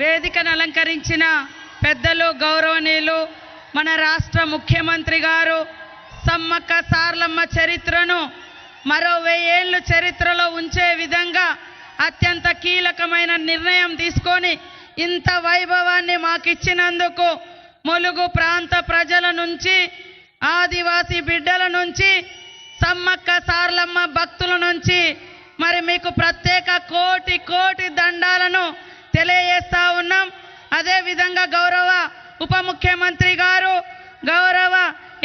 వేదికను అలంకరించిన పెద్దలు గౌరవనీయులు మన రాష్ట్ర ముఖ్యమంత్రి గారు సమ్మక్క సార్లమ్మ చరిత్రను మరో 1000 ఏళ్ళు చరిత్రలో ఉంచే విధంగా అత్యంత కీలకమైన నిర్ణయం తీసుకొని ఇంత వైభవాన్ని మాకిచ్చినందుకు ములుగు ప్రాంత ప్రజల నుంచి, ఆదివాసీ బిడ్డల నుంచి, సమ్మక్క సార్లమ్మ భక్తుల నుంచి మరి మీకు ప్రత్యేక కోటి కోటి దండాలను తెలియజేస్తా ఉన్నాం. అదే విధంగా గౌరవ ఉప ముఖ్యమంత్రి గారు, గౌరవ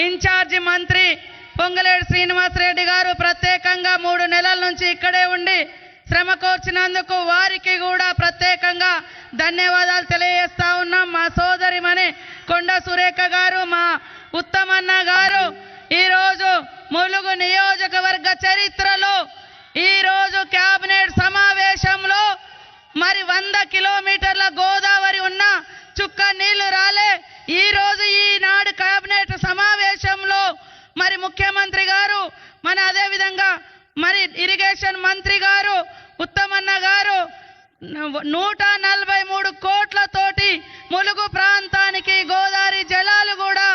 ఇన్ఛార్జి మంత్రి పొంగులేటి శ్రీనివాసరెడ్డి గారు ప్రత్యేకంగా 3 నెలల నుంచి ఇక్కడే ఉండి శ్రమ కోర్చినందుకు వారికి కూడా ప్రత్యేకంగా ధన్యవాదాలు తెలియజేస్తా ఉన్నాం. మా సోదరిమణి కొండ సురేఖ గారు, మా ఉత్తమన్న గారు ఈరోజు ములుగు నియోజకవర్గ చరిత్రలో ఈరోజు కేబినెట్ సమావేశంలో మరి 100 కిలోమీటర్ల గోదావరి ఉన్న చుక్క నీళ్లు రాలే. ఈరోజు ఈనాడు కేబినెట్ సమావేశంలో మరి ముఖ్యమంత్రి గారు, మన అదే విధంగా మరి ఇరిగేషన్ మంత్రి గారు ఉత్తమన్న గారు 143 కోట్లతోటి ములుగు ప్రాంతానికి గోదావరి జలాలు కూడా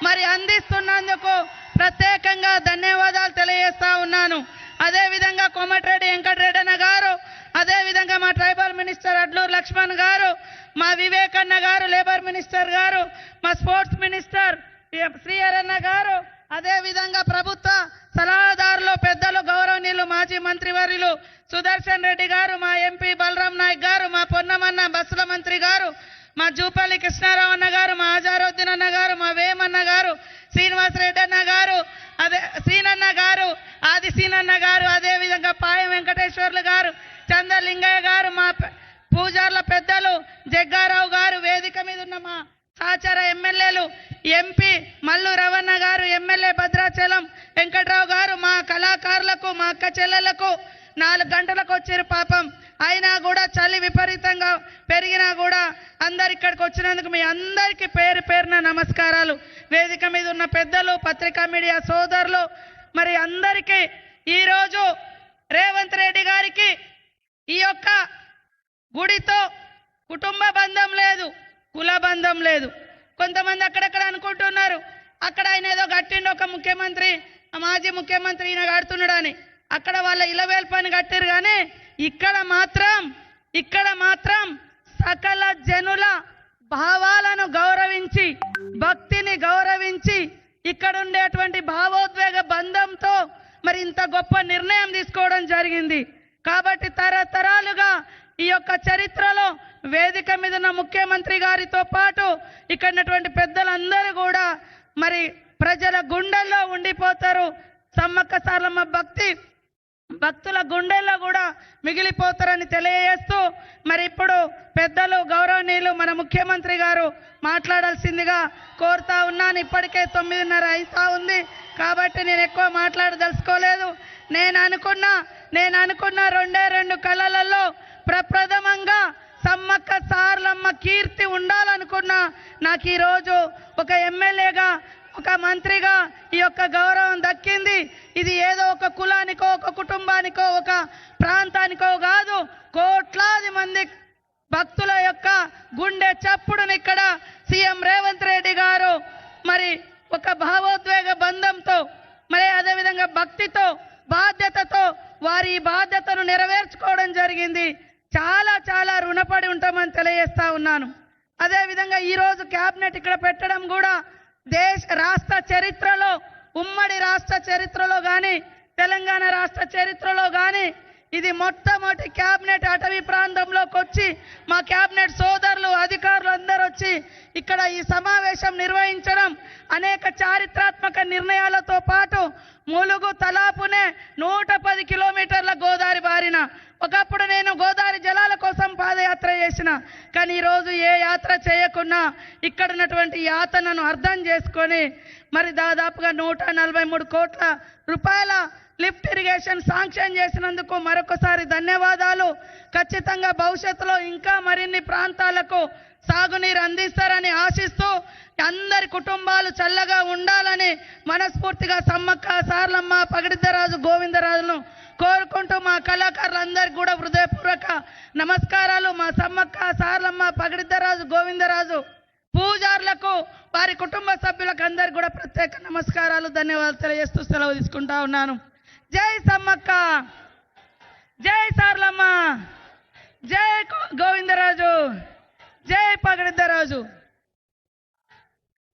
మరి అందిస్తున్నందుకు ప్రత్యేకంగా ధన్యవాదాలు తెలియజేస్తా ఉన్నాను. అదే విధంగా కోమటిరెడ్డి వెంకటరెడ్డి అన్న గారు, అదే విధంగా మా ట్రైబల్ మినిస్టర్ అడ్లూరు లక్ష్మణ్ గారు, మా వివేకన్న గారు లేబర్ మినిస్టర్ గారు, మా స్పోర్ట్స్ మినిస్టర్ శ్రీహరన్న గారు, అదే విధంగా ప్రభుత్వ సలహాదారులు పెద్దలు గౌరవనీయులు మాజీ మంత్రివర్యులు సుదర్శన్ రెడ్డి గారు, మా ఎంపీ బలరాం నాయక్ గారు, మా పొన్నమన్న బస్సుల మంత్రి గారు, మా జూపల్లి కృష్ణారావు అన్న గారు, మా ఆజారుద్దీన్ అన్న గారు, మా వేమన్న గారు, శ్రీనివాసరెడ్డి అన్న గారు, అదే సీనన్న గారు, ఆది సీనన్న గారు, అదే విధంగా పాయం వెంకటేశ్వర్లు గారు, చంద్రలింగయ్య గారు, మా పూజార్ల పెద్దలు జగ్గారావు గారు, వేదిక మీద ఉన్న మా సహచర ఎమ్మెల్యేలు ఎంపీ మల్లు రవణ గారు, ఎమ్మెల్యే భద్రాచలం వెంకట్రావు గారు, మా కళాకారులకు, మా అక్క చెల్లెలకు 4 గంటలకు వచ్చారు పాపం. అయినా కూడా చలి విపరీతంగా పెరిగినా కూడా అందరు ఇక్కడికి వచ్చినందుకు మీ అందరికీ పేరు పేరున నమస్కారాలు. వేదిక మీద ఉన్న పెద్దలు, పత్రికా మీడియా సోదరులు, మరి అందరికీ ఈరోజు రేవంత్ రెడ్డి గారికి ఈ యొక్క గుడితో కుటుంబ బంధం లేదు, కుల బంధం లేదు. కొంతమంది అక్కడక్కడ అనుకుంటున్నారు అక్కడ ఆయన ఏదో కట్టిండు ఒక ముఖ్యమంత్రి, మాజీ ముఖ్యమంత్రి ఈయన కడుతున్నాడు అని. అక్కడ వాళ్ళ ఇలవేల్ పని కట్టారు, కానీ ఇక్కడ మాత్రం సకల జనుల భావాలను గౌరవించి, భక్తిని గౌరవించి, ఇక్కడ ఉండేటువంటి భావోద్వేగ బంధంతో మరి ఇంత గొప్ప నిర్ణయం తీసుకోవడం జరిగింది. కాబట్టి తరతరాలుగా ఈ యొక్క చరిత్రలో వేదిక మీద ఉన్న ముఖ్యమంత్రి గారితో పాటు ఇక్కడ ఉన్నటువంటి పెద్దలందరూ కూడా మరి ప్రజల గుండెల్లో ఉండిపోతారు. సమ్మక్క సార్లమ్మ భక్తుల గుండెల్లో కూడా మిగిలిపోతారని తెలియజేస్తూ మరి ఇప్పుడు పెద్దలు గౌరవనీయులు మన ముఖ్యమంత్రి గారు మాట్లాడాల్సిందిగా కోరుతా ఉన్నాను. ఇప్పటికే 9:30 అవుతా ఉంది కాబట్టి నేను ఎక్కువ మాట్లాడదలుచుకోలేదు. నేను అనుకున్న 2 కళలలో ప్రప్రథమంగా సమ్మక్క సార్లమ్మ కీర్తి ఉండాలనుకున్నా. నాకు ఈరోజు ఒక ఎమ్మెల్యేగా, ఒక మంత్రిగా ఈ యొక్క గౌరవం దక్కింది. ఇది ఏదో ఒక కులానికో, ఒక కుటుంబానికో, ఒక ప్రాంతానికో కాదు, కోట్లాది మంది భక్తుల యొక్క గుండె చప్పుడుని ఇక్కడ సీఎం రేవంత్ రెడ్డి గారు మరి ఒక భావోద్వేగ బంధంతో, మరి అదేవిధంగా భక్తితో, బాధ్యతతో వారి ఈ బాధ్యతను నెరవేర్చుకోవడం జరిగింది. చాలా చాలా రుణపడి ఉంటామని తెలియజేస్తా ఉన్నాను. అదేవిధంగా ఈరోజు క్యాబినెట్ ఇక్కడ పెట్టడం కూడా రాష్ట్ర చరిత్రలో, ఉమ్మడి రాష్ట్ర చరిత్రలో కానీ, తెలంగాణ రాష్ట్ర చరిత్రలో కానీ ఇది మొట్టమొదటి క్యాబినెట్ అటవీ ప్రాంతంలోకి వచ్చి మా క్యాబినెట్ సోదరులు, అధికారులు అందరూ వచ్చి ఇక్కడ ఈ సమావేశం నిర్వహించడం, అనేక చారిత్రాత్మక నిర్ణయాలతో పాటు ములుగు తలాపునే 110 కిలోమీటర్ల గోదావరి బారిన. ఒకప్పుడు నేను గోదావరి జలాల కోసం పాదయాత్ర చేసిన, కానీ ఈరోజు ఏ యాత్ర చేయకున్నా ఇక్కడ ఉన్నటువంటి యాతనను అర్థం చేసుకొని మరి దాదాపుగా 143 కోట్ల రూపాయల లిఫ్ట్ ఇరిగేషన్ శాంక్షన్ చేసినందుకు మరొకసారి ధన్యవాదాలు. ఖచ్చితంగా భవిష్యత్తులో ఇంకా మరిన్ని ప్రాంతాలకు సాగునీరు అందిస్తారని ఆశిస్తూ అందరి కుటుంబాలు చల్లగా ఉండాలని మనస్ఫూర్తిగా సమ్మక్క సార్లమ్మ, పగిడిద్దరాజు, గోవిందరాజును కోరుకుంటూ మా కళాకారులందరికీ కూడా హృదయపూర్వక నమస్కారాలు. మా సమ్మక్క సార్లమ్మ కుటుంబ సభ్యులకు అందరికీ కూడా ప్రత్యేక నమస్కారాలు, ధన్యవాదాలు తెలియజేస్తూ సెలవు తీసుకుంటా ఉన్నాను. జై సమ్మక్క, జై సార్లమ్మ, జై గోవిందరాజు, జై పగడిద్దరాజు.